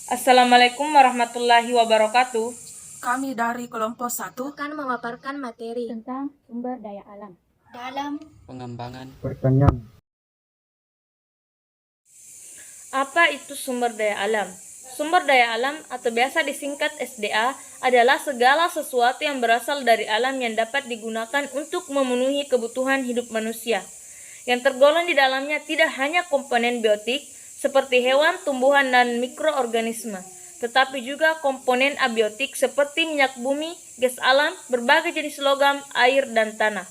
Assalamualaikum warahmatullahi wabarakatuh. Kami dari kelompok 1 akan memaparkan materi tentang sumber daya alam dalam pengembangan pertanian. Apa itu sumber daya alam? Sumber daya alam atau biasa disingkat SDA adalah segala sesuatu yang berasal dari alam yang dapat digunakan untuk memenuhi kebutuhan hidup manusia. Yang tergolong di dalamnya tidak hanya komponen biotik seperti hewan, tumbuhan, dan mikroorganisme, tetapi juga komponen abiotik seperti minyak bumi, gas alam, berbagai jenis logam, air, dan tanah.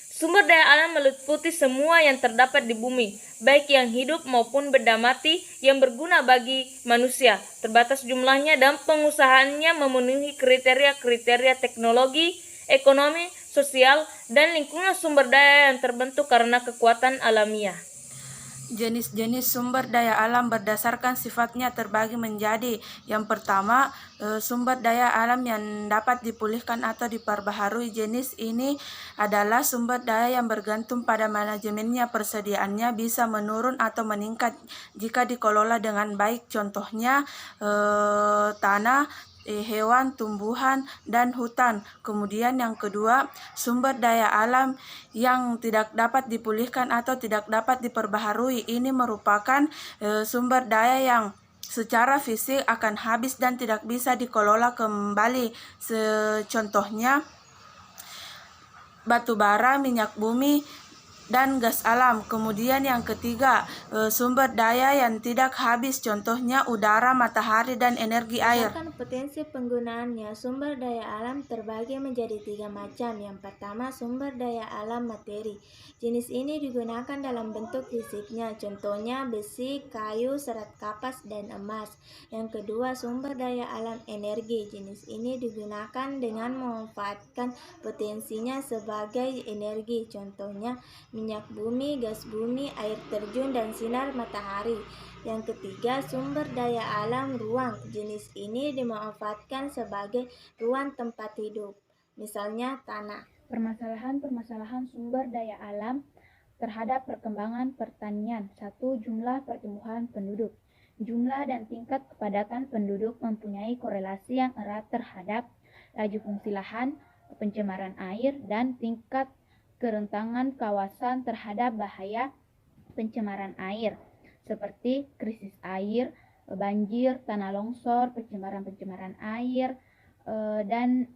Sumber daya alam meliputi semua yang terdapat di bumi, baik yang hidup maupun benda mati yang berguna bagi manusia, terbatas jumlahnya dan pengusahaannya memenuhi kriteria-kriteria teknologi, ekonomi, sosial, dan lingkungan sumber daya yang terbentuk karena kekuatan alamiah. jenis-jenis sumber daya alam berdasarkan sifatnya terbagi menjadi yang pertama, sumber daya alam yang dapat dipulihkan atau diperbaharui. Jenis ini adalah sumber daya yang bergantung pada manajemennya. Persediaannya bisa menurun atau meningkat jika dikelola dengan baik. Contohnya tanah, hewan, tumbuhan, dan hutan. Kemudian yang kedua, sumber daya alam yang tidak dapat dipulihkan atau tidak dapat diperbaharui. Ini merupakan sumber daya yang secara fisik akan habis dan tidak bisa dikelola kembali. Contohnya batu bara, minyak bumi, dan gas alam. Kemudian yang ketiga, sumber daya yang tidak habis, contohnya udara, matahari, dan energi air. berdasarkan potensi penggunaannya. Sumber daya alam terbagi menjadi 3 macam. Yang pertama, sumber daya alam materi. Jenis ini digunakan dalam bentuk fisiknya, contohnya besi, kayu, serat kapas, dan emas. Yang kedua, sumber daya alam energi. Jenis ini digunakan dengan memanfaatkan potensinya sebagai energi, contohnya minyak bumi, gas bumi, air terjun, dan sinar matahari. Yang ketiga, sumber daya alam ruang. Jenis ini dimanfaatkan sebagai ruang tempat hidup, misalnya tanah. Permasalahan-permasalahan sumber daya alam terhadap perkembangan pertanian. 1. Jumlah pertumbuhan penduduk. Jumlah dan tingkat kepadatan penduduk mempunyai korelasi yang erat terhadap laju fungsi lahan, pencemaran air, dan tingkat kerentangan kawasan terhadap bahaya pencemaran air, seperti krisis air, banjir, tanah longsor, pencemaran air, dan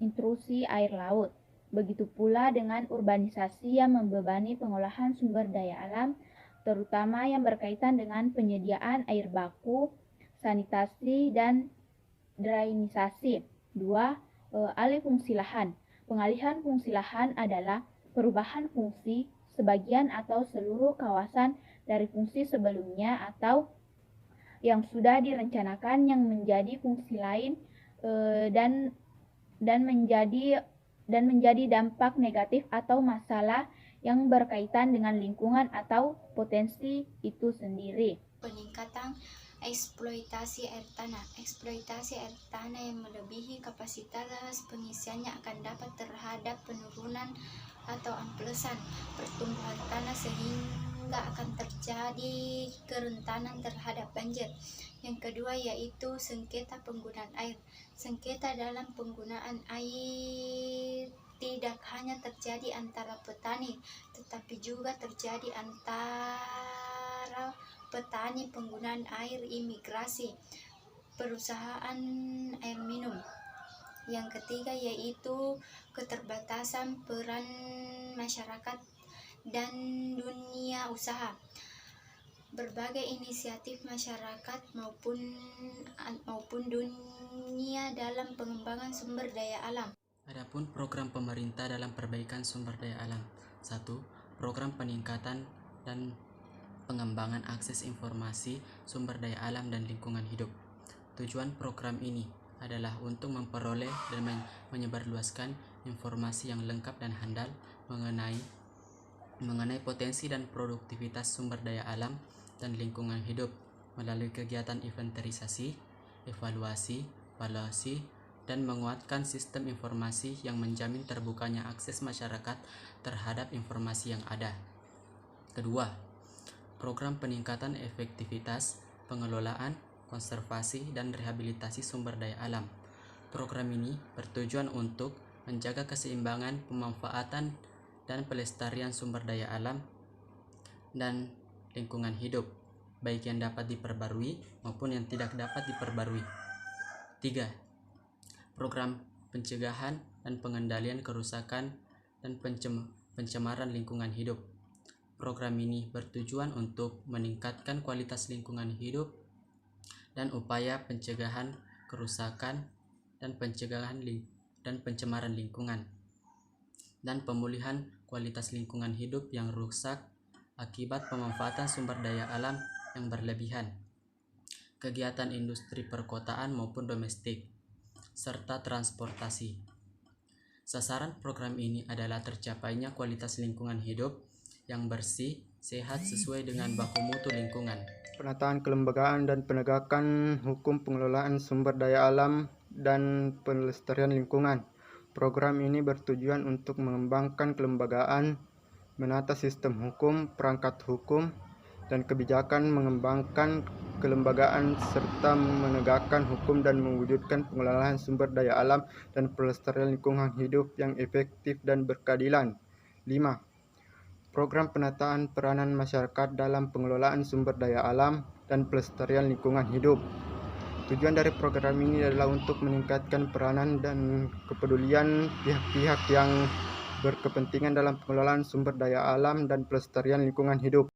intrusi air laut. Begitu pula dengan urbanisasi yang membebani pengolahan sumber daya alam, terutama yang berkaitan dengan penyediaan air baku, sanitasi, dan drainisasi. 2. Alih fungsi lahan. Pengalihan fungsi lahan adalah perubahan fungsi sebagian atau seluruh kawasan dari fungsi sebelumnya atau yang sudah direncanakan yang menjadi fungsi lain dan menjadi dampak negatif atau masalah yang berkaitan dengan lingkungan atau potensi itu sendiri. Peningkatan eksploitasi air tanah. Eksploitasi air tanah yang melebihi kapasitas pengisiannya akan dapat terhadap penurunan atau amplesan pertumbuhan tanah sehingga akan terjadi kerentanan terhadap banjir. Yang kedua yaitu sengketa penggunaan air. Sengketa dalam penggunaan air tidak hanya terjadi antara petani, tetapi juga terjadi antara petani, penggunaan air, imigrasi, perusahaan air minum. Yang ketiga yaitu keterbatasan peran masyarakat dan dunia usaha. Berbagai inisiatif masyarakat maupun dunia dalam pengembangan sumber daya alam. Adapun program pemerintah dalam perbaikan sumber daya alam. 1. Program peningkatan dan pengembangan akses informasi sumber daya alam dan lingkungan hidup. Tujuan program ini adalah untuk memperoleh dan menyebarluaskan informasi yang lengkap dan handal mengenai potensi dan produktivitas sumber daya alam dan lingkungan hidup melalui kegiatan inventarisasi, evaluasi, valuasi, dan menguatkan sistem informasi yang menjamin terbukanya akses masyarakat terhadap informasi yang ada. Kedua, program peningkatan efektivitas pengelolaan konservasi, dan rehabilitasi sumber daya alam. Program ini bertujuan untuk menjaga keseimbangan pemanfaatan dan pelestarian sumber daya alam dan lingkungan hidup, baik yang dapat diperbarui maupun yang tidak dapat diperbarui. 3. Program pencegahan dan pengendalian kerusakan dan pencemaran lingkungan hidup. Program ini bertujuan untuk meningkatkan kualitas lingkungan hidup dan upaya pencegahan kerusakan dan pencemaran lingkungan dan pemulihan kualitas lingkungan hidup yang rusak akibat pemanfaatan sumber daya alam yang berlebihan, kegiatan industri perkotaan maupun domestik, serta transportasi. Sasaran program ini adalah tercapainya kualitas lingkungan hidup yang bersih, sehat sesuai dengan baku mutu lingkungan. Penataan kelembagaan dan penegakan hukum pengelolaan sumber daya alam dan pelestarian lingkungan. Program ini bertujuan untuk mengembangkan kelembagaan, menata sistem hukum, perangkat hukum, dan kebijakan, mengembangkan kelembagaan serta menegakkan hukum dan mewujudkan pengelolaan sumber daya alam dan pelestarian lingkungan hidup yang efektif dan berkeadilan. 5. Program penataan peranan masyarakat dalam pengelolaan sumber daya alam dan pelestarian lingkungan hidup. Tujuan dari program ini adalah untuk meningkatkan peranan dan kepedulian pihak-pihak yang berkepentingan dalam pengelolaan sumber daya alam dan pelestarian lingkungan hidup.